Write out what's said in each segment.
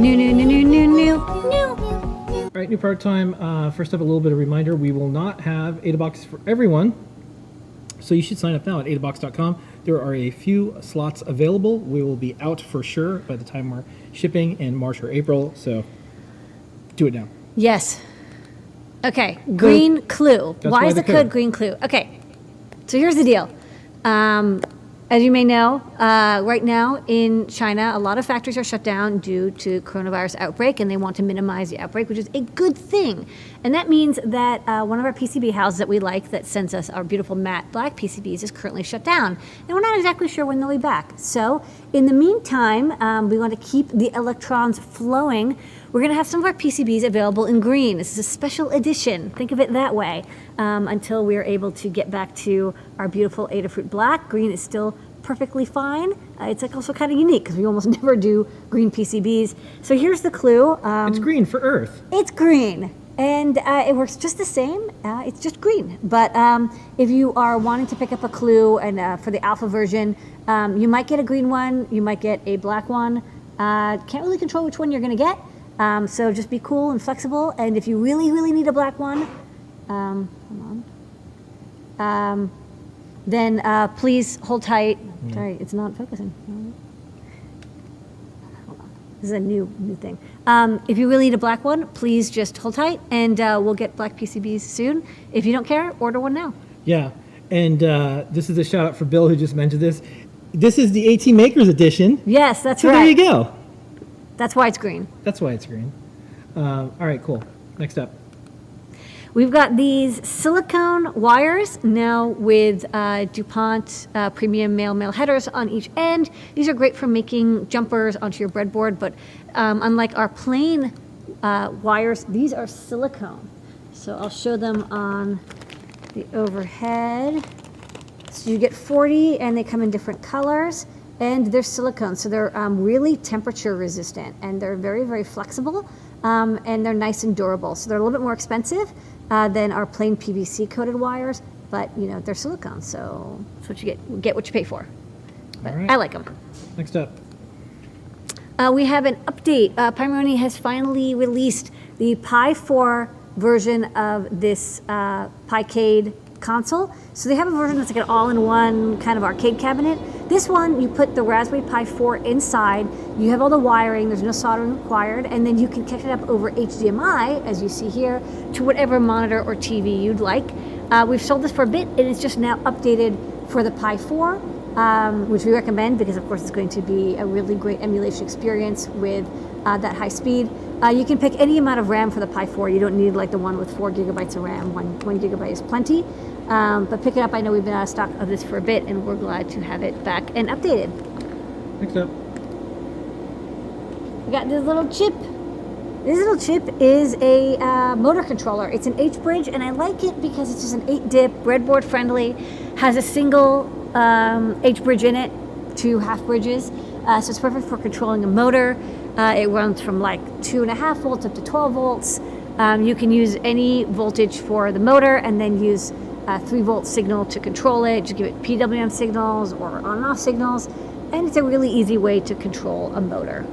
New. All right, new part time. First up, a little bit of reminder. We will not have AdaBox for everyone, so you should sign up now at adabox.com. There are a few slots available. We will be out for sure by the time we're shipping in March or April, so do it now. Yes. Okay, green clue. Why is the code green clue? Okay, so here's the deal. As you may know, right now in China, a lot of factories are shut down due to coronavirus outbreak, and they want to minimize the outbreak, which is a good thing. And that means that one of our PCB houses that we like that sends us our beautiful matte black PCBs is currently shut down. And we're not exactly sure when they'll be back. So in the meantime, we want to keep the electrons flowing. We're going to have some of our PCBs available in green. This is a special edition. Think of it that way until we are able to get back to our beautiful Adafruit black. Green is still perfectly fine. It's like also kind of unique because we almost never do green PCBs. So here's the clue. It's green for Earth. It's green. And it works just the same. It's just green. But if you are wanting to pick up a clue and for the alpha version, you might get a green one. You might get a black one. Can't really control which one you're going to get. So just be cool and flexible. And if you really, really need a black one, hold on. Then please hold tight. Sorry, it's not focusing. Hold on. This is a new thing. If you really need a black one, please just hold tight, and we'll get black PCBs soon. If you don't care, order one now. Yeah, and this is a shout out for Bill who just mentioned this. This is the AT Makers Edition. Yes, that's so right. There you go. That's why it's green. That's why it's green. All right, cool. Next up. We've got these silicone wires now with DuPont premium male headers on each end. These are great for making jumpers onto your breadboard, but unlike our plain wires, these are silicone. So I'll show them on the overhead. So you get 40 and they come in different colors. And they're silicone, so they're really temperature resistant, and they're very, very flexible, and they're nice and durable. So they're a little bit more expensive than our plain PVC coated wires, but you know they're silicone, so that's what you get what you pay for. But I like them. Next up. We have an update. Pimoroni has finally released the Pi 4 version of this Picade console. So they have a version that's like an all-in-one kind of arcade cabinet. This one, you put the Raspberry Pi 4 inside, you have all the wiring, there's no soldering required, and then you can connect it up over HDMI, as you see here, to whatever monitor or TV you'd like. We've sold this for a bit, and it's just now updated for the Pi 4, which we recommend because, of course, it's going to be a really great emulation experience with that high speed. You can pick any amount of RAM for the Pi 4. You don't need like the one with 4 gigabytes of RAM. One gigabyte is plenty. But pick it up. I know we've been out of stock of this for a bit, and we're glad to have it back and updated. Next up. We got this little chip. This little chip is a motor controller. It's an H-bridge, and I like it because it's just an 8-dip, breadboard friendly, has a single H-bridge in it, 2 half bridges. So it's perfect for controlling a motor. It runs from like 2.5 volts up to 12 volts. You can use any voltage for the motor and then use a 3-volt signal to control it. Just give it PWM signals or on and off signals. And it's a really easy way to control a motor.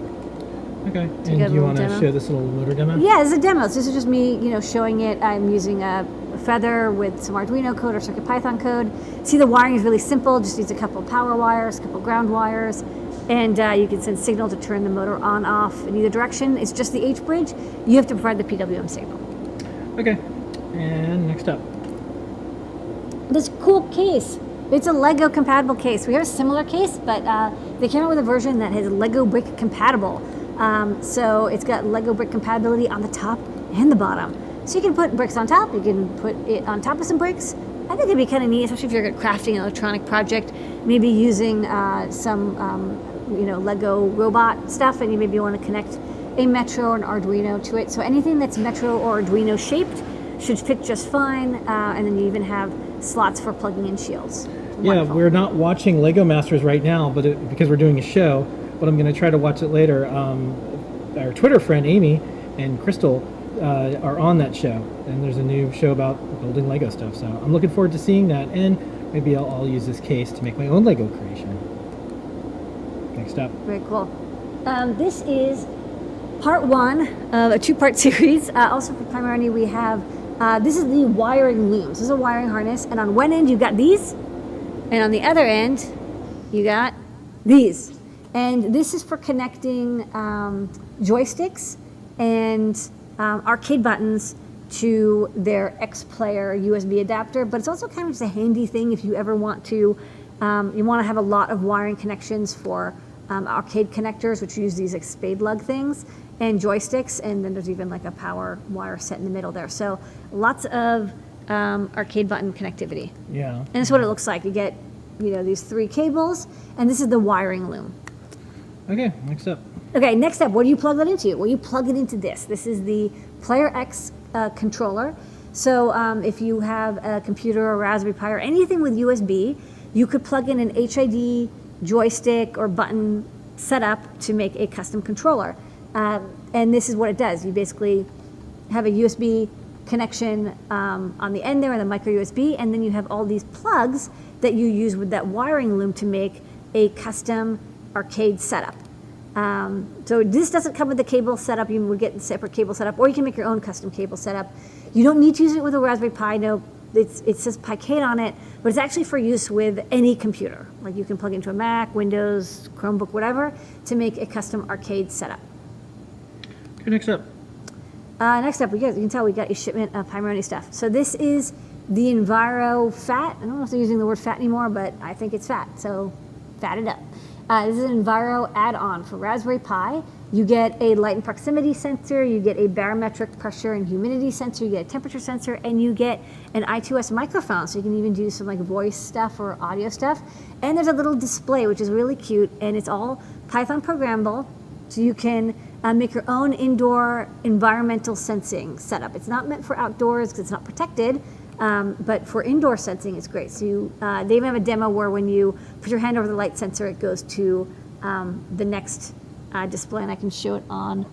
Okay, and do you want to show this little motor demo? Yeah, it's a demo. So this is just me, showing it. I'm using a Feather with some Arduino code or CircuitPython code. See, the wiring is really simple. Just needs a couple power wires, a couple ground wires. And you can send signal to turn the motor on, off in either direction. It's just the H-bridge. You have to provide the PWM signal. Okay, and next up. This cool case. It's a Lego compatible case. We have a similar case, but they came out with a version that is Lego brick compatible. So it's got Lego brick compatibility on the top and the bottom. So you can put bricks on top. You can put it on top of some bricks. I think it'd be kind of neat, especially if you're crafting an electronic project, maybe using some Lego robot stuff, and you maybe want to connect a Metro or an Arduino to it. So anything that's Metro or Arduino shaped should fit just fine. And then you even have slots for plugging in shields. Yeah, Wonderful. we're not watching Lego Masters right now, but because we're doing a show, but I'm going to try to watch it later. Our Twitter friend Amy and Crystal are on that show, and there's a new show about building Lego stuff. So I'm looking forward to seeing that, and maybe I'll use this case to make my own Lego creation. Next up. Very cool. This is part one of a two-part series. Also for Pimoroni, we have, this is the wiring loom. This is a wiring harness, and on one end you've got these, and on the other end you got these. And this is for connecting joysticks and arcade buttons to their X-Player USB adapter, but it's also kind of just a handy thing if you ever want to, you want to have a lot of wiring connections for arcade connectors, which use these like spade lug things, and joysticks, and then there's even like a power wire set in the middle there. So lots of arcade button connectivity. Yeah. And this is what it looks like. You get, you know, these three cables, and this is the wiring loom. Okay, next up. Okay, next up, what do you plug that into? Well, you plug it into this. This is the Player X controller. So if you have a computer or Raspberry Pi or anything with USB, you could plug in an HID joystick or button setup to make a custom controller. And this is what it does. You basically have a USB connection on the end there and a micro USB, and then you have all these plugs that you use with that wiring loom to make a custom arcade setup. So this doesn't come with the cable setup. You would get a separate cable setup, or you can make your own custom cable setup. You don't need to use it with a Raspberry Pi. No, it says Picade on it, but it's actually for use with any computer. Like you can plug it into a Mac, Windows, Chromebook, whatever, to make a custom arcade setup. Okay, next up. Next up, you can tell we got a shipment of Pimoroni stuff. So this is the Enviro Fat. I don't know if they're using the word fat anymore, but I think it's fat, so fat it up. This is an Enviro add-on for Raspberry Pi. You get a light and proximity sensor, you get a barometric pressure and humidity sensor, you get a temperature sensor, and you get an I2S microphone, so you can even do some like voice stuff or audio stuff. And there's a little display, which is really cute, and it's all Python programmable, so you can make your own indoor environmental sensing setup. It's not meant for outdoors because it's not protected, but for indoor sensing, it's great. So you, they even have a demo where when you put your hand over the light sensor, it goes to the next display, and I can show it on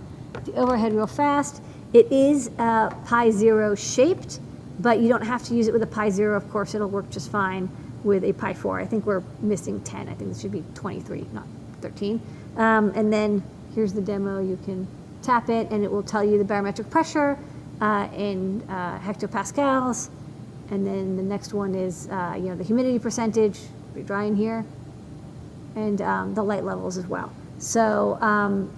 the overhead real fast. It is Pi Zero shaped, but you don't have to use it with a Pi Zero. Of course, it'll work just fine with a Pi 4. I think we're missing 10. I think this should be 23, not 13. And then here's the demo. You can tap it, and it will tell you the barometric pressure in hectopascals. And then the next one is, you know, the humidity percentage, pretty dry in here, and the light levels as well. So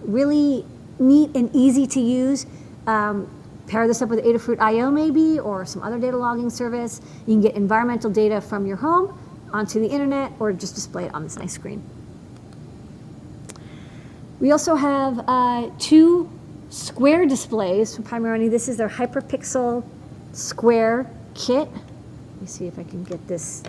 really neat and easy to use. Pair this up with Adafruit I/O maybe, or some other data logging service. You can get environmental data from your home onto the internet, or just display it on this nice screen. We also have two square displays from Pimoroni. This is their HyperPixel square kit. Let me see if I can get this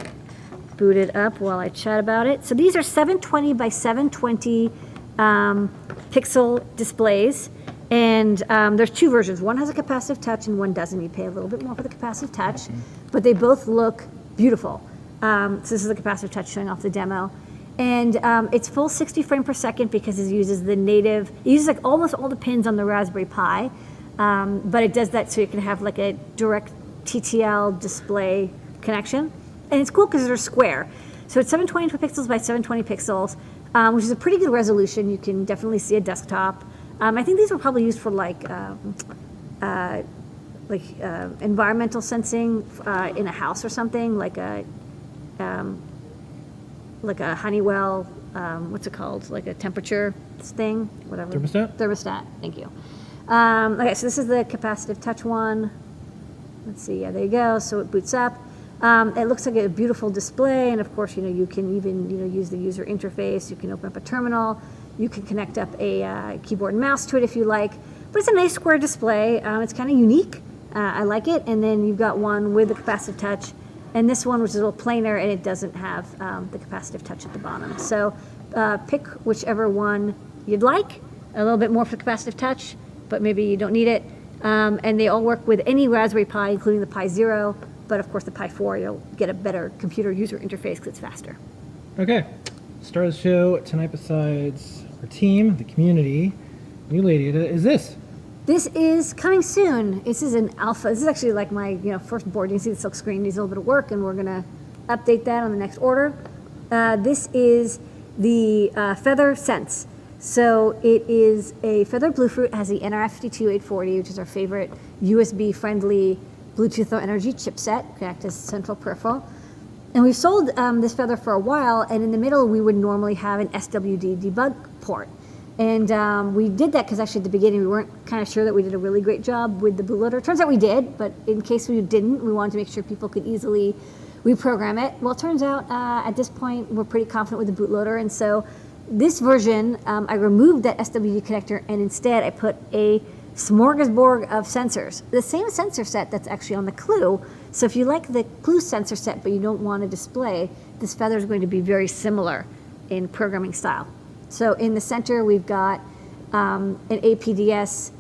booted up while I chat about it. So these are 720 by 720 pixel displays, and there's two versions. One has a capacitive touch and one doesn't. You pay a little bit more for the capacitive touch, but they both look beautiful. So this is the capacitive touch showing off the demo. And it's full 60 frames per second because it uses the native, it uses like almost all the pins on the Raspberry Pi, but it does that so you can have like a direct TTL display connection. And it's cool because they're square. So it's 720 pixels by 720 pixels, which is a pretty good resolution. You can definitely see a desktop. I think these were probably used for like environmental sensing in a house or something, like a Honeywell, what's it called? Like a temperature thing, whatever. Thermostat? Thermostat, thank you. Okay, so this is the capacitive touch one. Let's see, yeah, there you go. So it boots up. It looks like a beautiful display, and of course, you know, you can even, you know, use the user interface. You can open up a terminal. You can connect up a keyboard and mouse to it if you like. But it's a nice square display. It's kind of unique. I like it. And then you've got one with the capacitive touch, and this one, which is a little plainer, and it doesn't have the capacitive touch at the bottom. So pick whichever one you'd like. A little bit more for the capacitive touch, but maybe you don't need it. And they all work with any Raspberry Pi, including the Pi Zero. But of course, the Pi 4, you'll get a better computer user interface because it's faster. Okay, star of the show tonight, besides our team, the community, new lady is this. This is coming soon. This is an alpha. This is actually like my first board. You can see the silk screen needs a little bit of work, and we're going to update that on the next order. This is the Feather Sense. So it is a feathered Bluefruit, has the nRF52840, which is our favorite USB-friendly Bluetooth Low Energy chipset, connect as central peripheral. And we've sold this feather for a while, and in the middle we would normally have an SWD debug port. And we did that because actually at the beginning we weren't kind of sure that we did a really great job with the bootloader. Turns out we did, but in case we didn't, we wanted to make sure people could easily reprogram it. Well, it turns out at this point we're pretty confident with the bootloader, and so this version, I removed that SWD connector and instead I put a smorgasbord of sensors. The same sensor set that's actually on the CLUE. So if you like the CLUE sensor set but you don't want a display, this feather is going to be very similar in programming style. So in the center we've got an APDS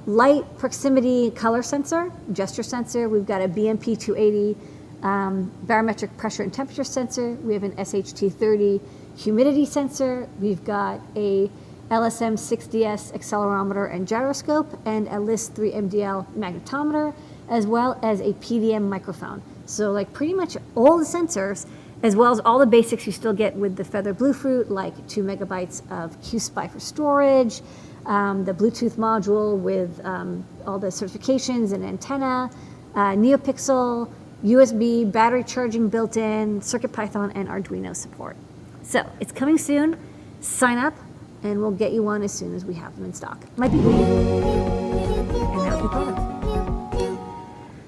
light, proximity, color sensor, gesture sensor. We've got a BMP 280 barometric pressure and temperature sensor. We have an SHT30 humidity sensor. We've got a LSM 6DS accelerometer and gyroscope, and a LIST 3 MDL magnetometer, as well as a PDM microphone. So like pretty much all the sensors, as well as all the basics you still get with the Feather Bluefruit, like 2 megabytes of QSPI for storage, the Bluetooth module with all the certifications and antenna, NeoPixel, USB, battery charging built in, CircuitPython, and Arduino support. So it's coming soon. Sign up, and we'll get you one as soon as we have them in stock. Might be